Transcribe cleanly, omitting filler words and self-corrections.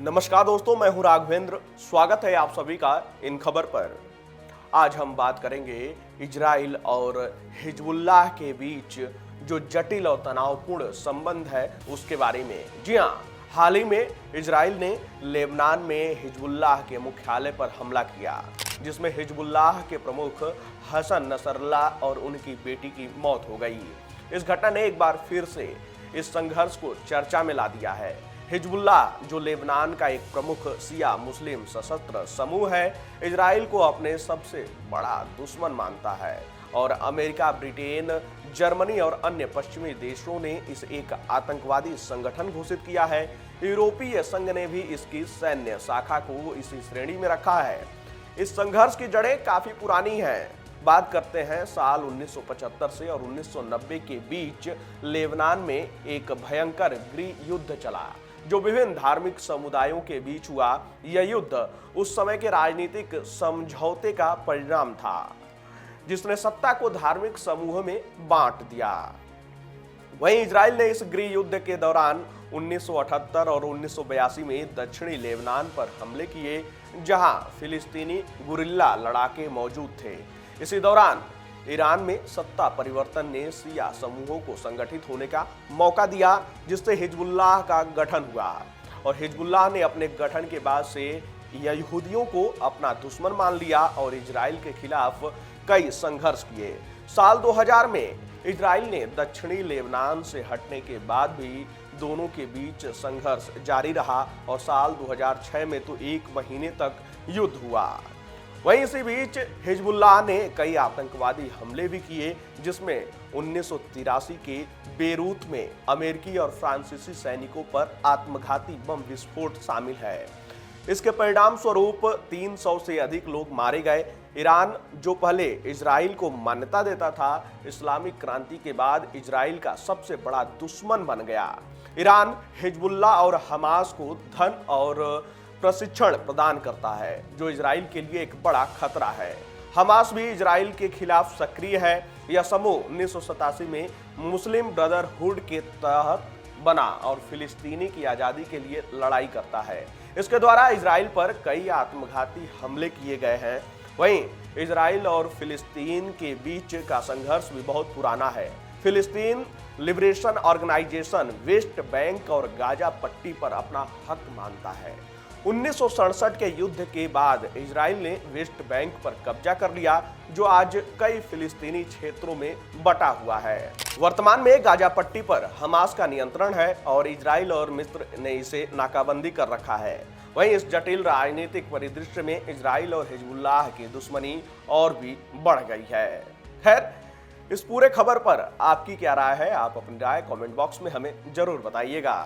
नमस्कार दोस्तों, मैं हूं राघवेंद्र। स्वागत है आप सभी का इन खबर पर। आज हम बात करेंगे इजराइल और हिजबुल्लाह के बीच जो जटिल और तनावपूर्ण संबंध है उसके बारे में। जी हां, हाल ही में इजराइल ने लेबनान में हिजबुल्लाह के मुख्यालय पर हमला किया, जिसमें हिजबुल्लाह के प्रमुख हसन नसरल्लाह और उनकी बेटी की मौत हो गई। इस घटना ने एक बार फिर से इस संघर्ष को चर्चा में ला दिया है। हिजबुल्लाह, जो लेबनान का एक प्रमुख शिया मुस्लिम सशस्त्र समूह है, इजराइल को अपने सबसे बड़ा दुश्मन मानता है और अमेरिका, ब्रिटेन, जर्मनी और अन्य पश्चिमी देशों ने इसे एक आतंकवादी संगठन घोषित किया है। यूरोपीय संघ ने भी इसकी सैन्य शाखा को इसी श्रेणी में रखा है। इस संघर्ष की जड़ें काफी पुरानी हैं। बात करते हैं साल 1975 से और 1990 के बीच लेबनान में एक भयंकर गृह युद्ध चला, जो विभिन्न धार्मिक समुदायों के बीच हुआ। यह युद्ध उस समय के राजनीतिक समझौते का परिणाम था, जिसने सत्ता को धार्मिक समूहों में बांट दिया। वहीं इजराइल ने इस गृह युद्ध के दौरान 1978 और 1982 में दक्षिणी लेबनान पर हमले किए, जहां फिलिस्तीनी गुरिल्ला लड़ाके मौजूद थे। इसी दौरान ईरान में सत्ता परिवर्तन ने शिया समूहों को संगठित होने का मौका दिया, जिससे हिजबुल्लाह का गठन हुआ। और हिजबुल्लाह ने अपने गठन के बाद से यहूदियों को अपना दुश्मन मान लिया और इजराइल के खिलाफ कई संघर्ष किए। साल 2000 में इजराइल ने दक्षिणी लेबनान से हटने के बाद भी दोनों के बीच संघर्ष जारी रहा और साल 2006 में तो 1 महीने तक युद्ध हुआ। वहीं इसी बीच हिजबुल्लाह ने कई आतंकवादी हमले भी किए, जिसमें 1983 के बेरूत में अमेरिकी और फ्रांसीसी सैनिकों पर आत्मघाती बम विस्फोट शामिल है। इसके परिणाम स्वरूप 300 से अधिक लोग मारे गए। ईरान, जो पहले इजराइल को मान्यता देता था, इस्लामिक क्रांति के बाद इजराइल का सबसे बड़ा दुश्मन बन गया। ईरान हिजबुल्लाह और हमास को धन और प्रशिक्षण प्रदान करता है, जो इजराइल के लिए एक बड़ा खतरा है। हमास भी इजराइल के खिलाफ सक्रिय है। यह समूह 1987 में मुस्लिम ब्रदरहुड के तहत बना और फिलिस्तीनी की आजादी के लिए लड़ाई करता है। इसके द्वारा इजराइल पर कई आत्मघाती हमले किए गए हैं। वहीं इजराइल और फिलिस्तीन के बीच का संघर्ष भी बहुत पुराना है। फिलिस्तीन लिबरेशन ऑर्गेनाइजेशन वेस्ट बैंक और गाजा पट्टी पर अपना हक मानता है। 1967 के युद्ध के बाद इजराइल ने वेस्ट बैंक पर कब्जा कर लिया, जो आज कई फिलिस्तीनी क्षेत्रों में बटा हुआ है। वर्तमान में गाजा पट्टी पर हमास का नियंत्रण है और इजराइल और मिस्र ने इसे नाकाबंदी कर रखा है। वहीं इस जटिल राजनीतिक परिदृश्य में इजराइल और हिजबुल्लाह की दुश्मनी और भी बढ़ गई है। खैर, इस पूरे खबर पर आपकी क्या राय है? आप अपनी राय कमेंट बॉक्स में हमें जरूर बताइएगा।